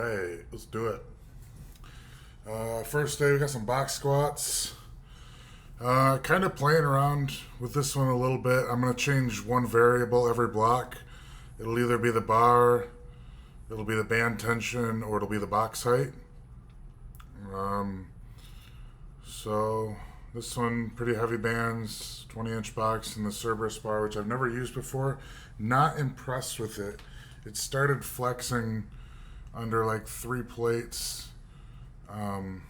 Hey, let's do it. First day, we got some box squats. Kind of playing around with this one a little bit. I'm going to change one variable every block. It'll either be the bar, it'll be the band tension, or it'll be the box height. Um, so, this one, pretty heavy bands, 20-inch box, and the Cerberus bar, which I've never used before. Not impressed with it. It started flexing under like 3 plates, and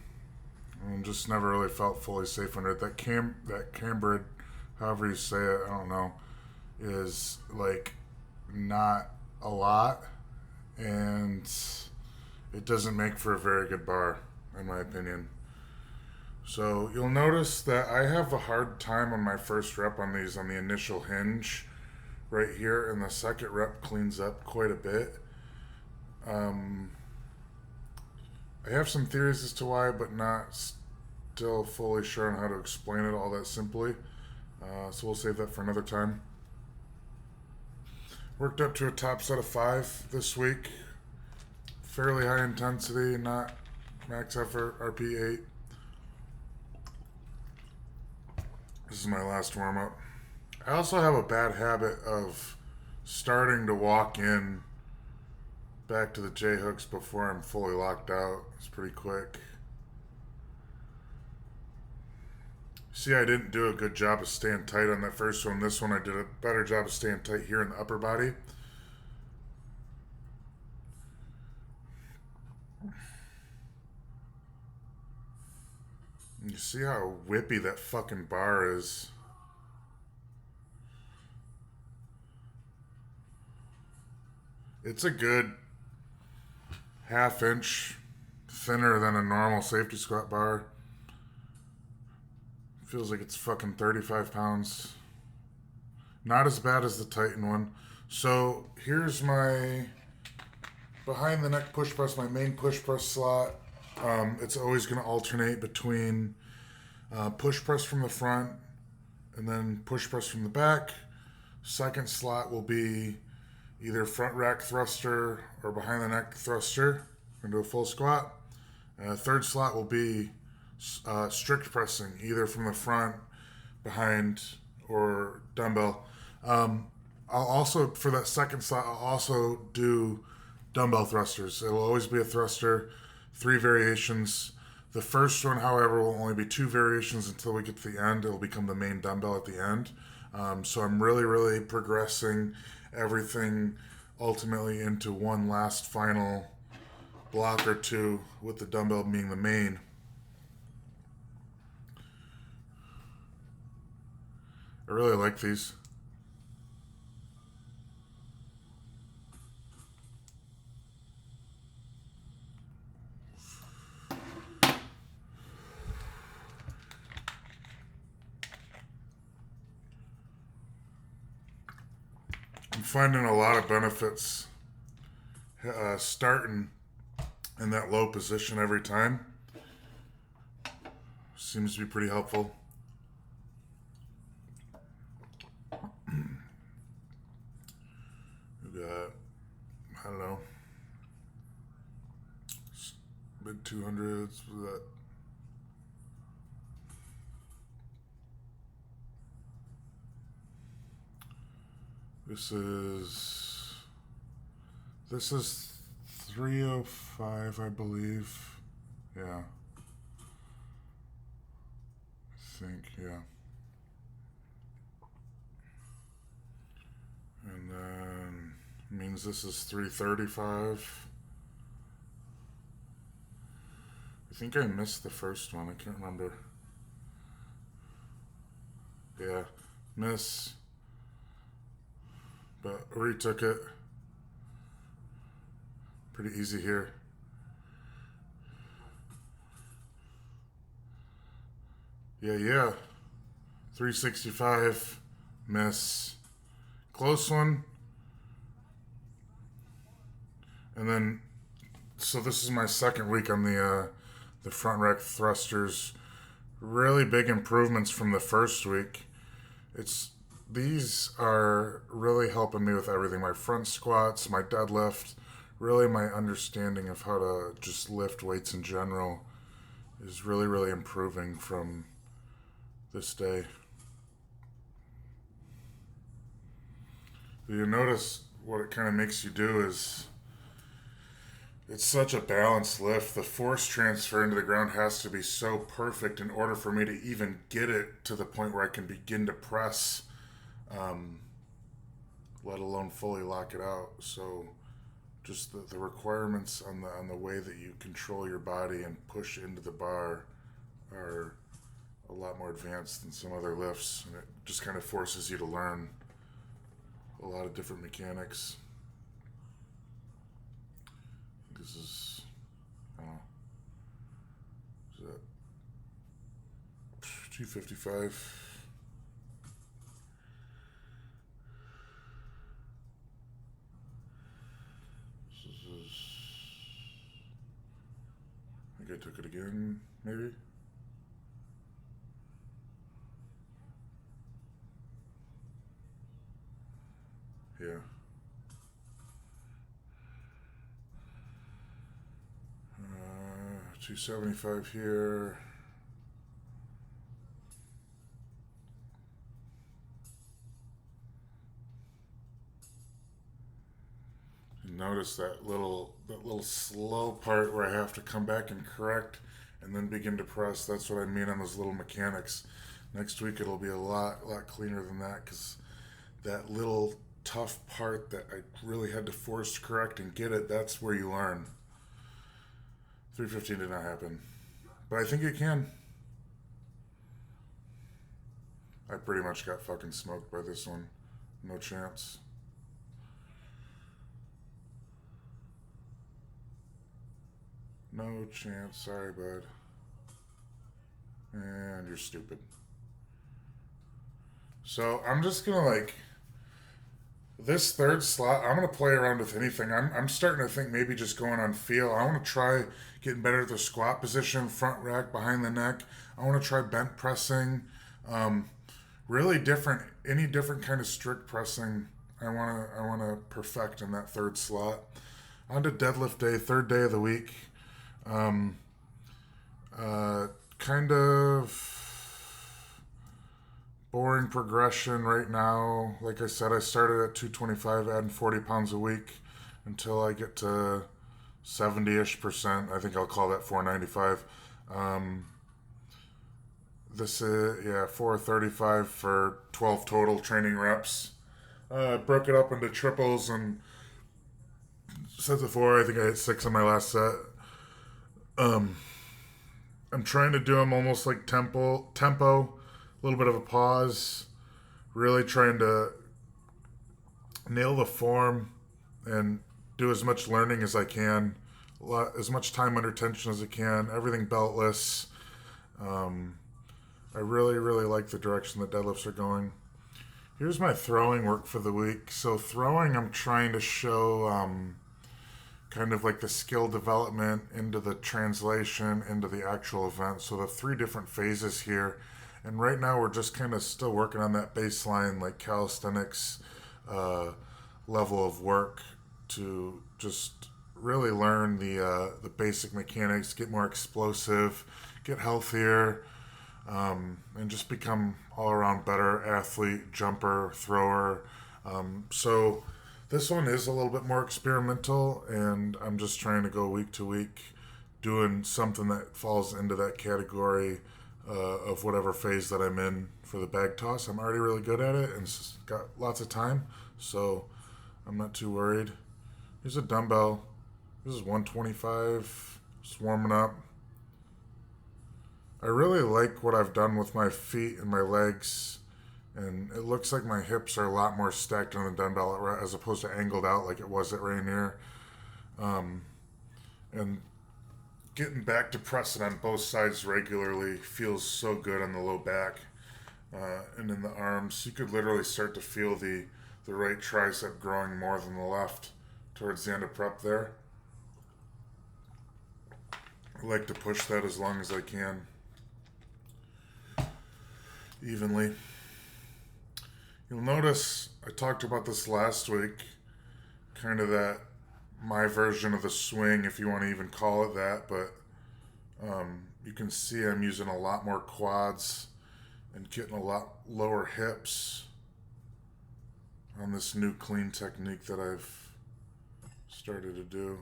just never really felt fully safe under it. That cambered, however you say it, I don't know, is like not a lot, and it doesn't make for a very good bar, in my opinion. So you'll notice that I have a hard time on my first rep on these on the initial hinge right here, and the second rep cleans up quite a bit. I have some theories as to why, but not still fully sure on how to explain it all that simply. So we'll save that for another time. Worked up to a top set of 5 this week. Fairly high intensity, not max effort, RP 8. This is my last warm up. I also have a bad habit of starting to walk in back to the J hooks before I'm fully locked out. It's pretty quick. See, I didn't do a good job of staying tight on that first one. This one I did a better job of staying tight here in the upper body. You see how whippy that fucking bar is. It's a good half-inch thinner than a normal safety squat bar. Feels like it's fucking 35 pounds. Not as bad as the Titan one. So here's my behind the neck push press, my main push press slot. It's always going to alternate between push press from the front and then push press from the back. Second slot will be either front rack thruster or behind the neck thruster. We're going to do a full squat. Third slot will be strict pressing, either from the front, behind, or dumbbell. I'll also, for that second slot, I'll also do dumbbell thrusters. It'll always be a thruster, 3 variations. The first one, however, will only be 2 variations until we get to the end. It'll become the main dumbbell at the end. So I'm really progressing everything ultimately into one last final block or 2, with the dumbbell being the main. I really like these. I'm finding a lot of benefits starting in that low position every time. Seems to be pretty helpful. We got, I don't know, mid 200s. That This is 305, I believe. Yeah. I think, yeah. And then means this is 335. I think I missed the first one. I can't remember. Yeah, miss. But retook it. Pretty easy here. Yeah. 365, miss. Close one. And then, so this is my second week on the front rack thrusters. Really big improvements from the first week. These are really helping me with everything. My front squats, my deadlift, really my understanding of how to just lift weights in general is really, really improving from this day. You notice what it kind of makes you do is it's such a balanced lift. The force transfer into the ground has to be so perfect in order for me to even get it to the point where I can begin to press, let alone fully lock it out. So just the requirements on the way that you control your body and push into the bar are a lot more advanced than some other lifts, and it just kind of forces you to learn a lot of different mechanics. This is, I don't know, is that 255? I think I took it again, maybe? Yeah. 275 here. Notice that little slow part where I have to come back and correct and then begin to press. That's what I mean on those little mechanics. Next week it'll be a lot cleaner than that, because that little tough part that I really had to force correct and get it, that's where you learn. 315 did not happen, but I think it can. I pretty much got fucking smoked by this one. No chance. No chance. Sorry, bud. And you're stupid. So I'm just gonna this third slot, I'm gonna play around with anything. I'm starting to think maybe just going on feel. I want to try getting better at the squat position, front rack, behind the neck. I want to try bent pressing, really different, any different kind of strict pressing. I wanna perfect in that third slot. On to deadlift day, third day of the week. Kind of boring progression right now. Like I said, I started at 225, adding 40 pounds a week until I get to 70-ish%. I think I'll call that 495. This is, 435 for 12 total training reps. Broke it up into triples and sets of 4. I think I hit 6 on my last set. I'm trying to do them almost like tempo, a little bit of a pause, really trying to nail the form and do as much learning as I can, as much time under tension as I can, everything beltless. I really, really like the direction that deadlifts are going. Here's my throwing work for the week. So throwing, I'm trying to show kind of like the skill development into the translation into the actual event. So the 3 different phases here. And right now we're just kind of still working on that baseline, like calisthenics level of work to just really learn the basic mechanics, get more explosive, get healthier, and just become all around better athlete, jumper, thrower. So this one is a little bit more experimental, and I'm just trying to go week to week doing something that falls into that category of whatever phase that I'm in for the bag toss. I'm already really good at it and got lots of time, so I'm not too worried. Here's a dumbbell. This is 125, just warming up. I really like what I've done with my feet and my legs, and it looks like my hips are a lot more stacked on the dumbbell as opposed to angled out like it was at Rainier. And getting back to pressing on both sides regularly feels so good on the low back and in the arms. You could literally start to feel the right tricep growing more than the left towards the end of prep there. I like to push that as long as I can evenly. You'll notice I talked about this last week, kind of that my version of the swing, if you want to even call it that, but you can see I'm using a lot more quads and getting a lot lower hips on this new clean technique that I've started to do.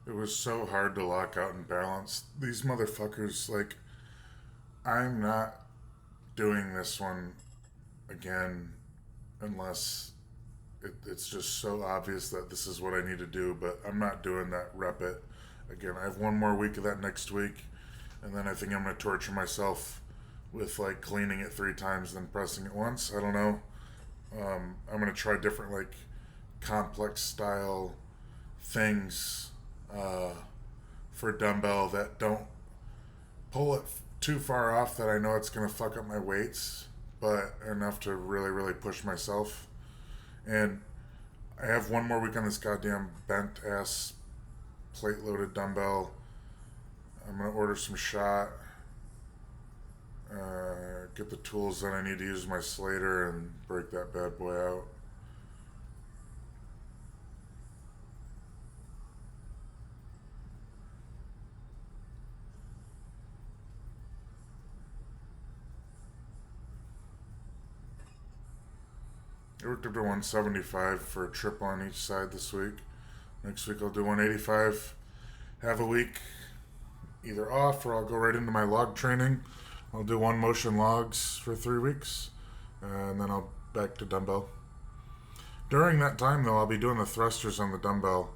It was so hard to lock out and balance. These motherfuckers, like, I'm not doing this one again unless it's just so obvious that this is what I need to do, but I'm not doing that rep it again. I have one more week of that next week, and then I think I'm going to torture myself with, like, cleaning it 3 times, then pressing it once. I don't know. I'm going to try different, like, complex style things for dumbbell that don't pull it too far off that I know it's going to fuck up my weights, but enough to really, really push myself. And I have one more week on this goddamn bent ass plate loaded dumbbell. I'm going to order some shot, get the tools that I need to use my Slater and break that bad boy out. I worked up to 175 for a triple on each side this week. Next week I'll do 185. Have a week either off or I'll go right into my log training. I'll do 1 motion logs for 3 weeks and then I'll back to dumbbell. During that time though, I'll be doing the thrusters on the dumbbell.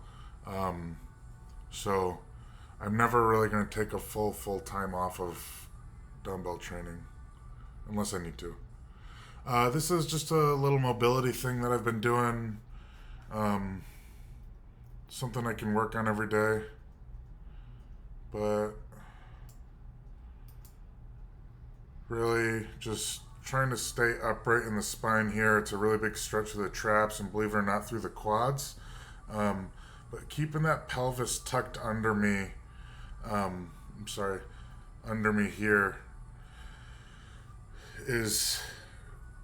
So I'm never really going to take a full time off of dumbbell training unless I need to. This is just a little mobility thing that I've been doing. Something I can work on every day. But really just trying to stay upright in the spine here. It's a really big stretch of the traps and, believe it or not, through the quads. But keeping that pelvis tucked under me, under me here is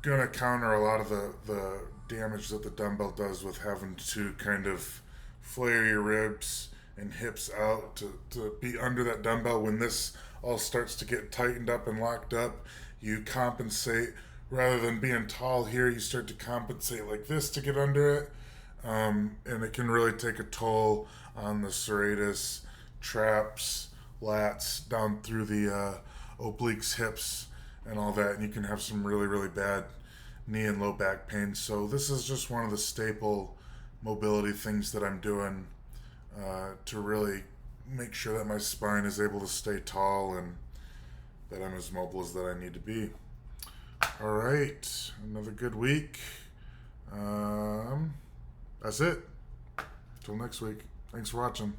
gonna counter a lot of the damage that the dumbbell does with having to kind of flare your ribs and hips out to be under that dumbbell. When this all starts to get tightened up and locked up, you compensate. Rather than being tall here, you start to compensate like this to get under it, and it can really take a toll on the serratus, traps, lats, down through the obliques, hips, and all that, and you can have some really, really bad knee and low back pain. So this is just one of the staple mobility things that I'm doing to really make sure that my spine is able to stay tall and that I'm as mobile as that I need to be. All right, another good week. That's it. Till next week. Thanks for watching.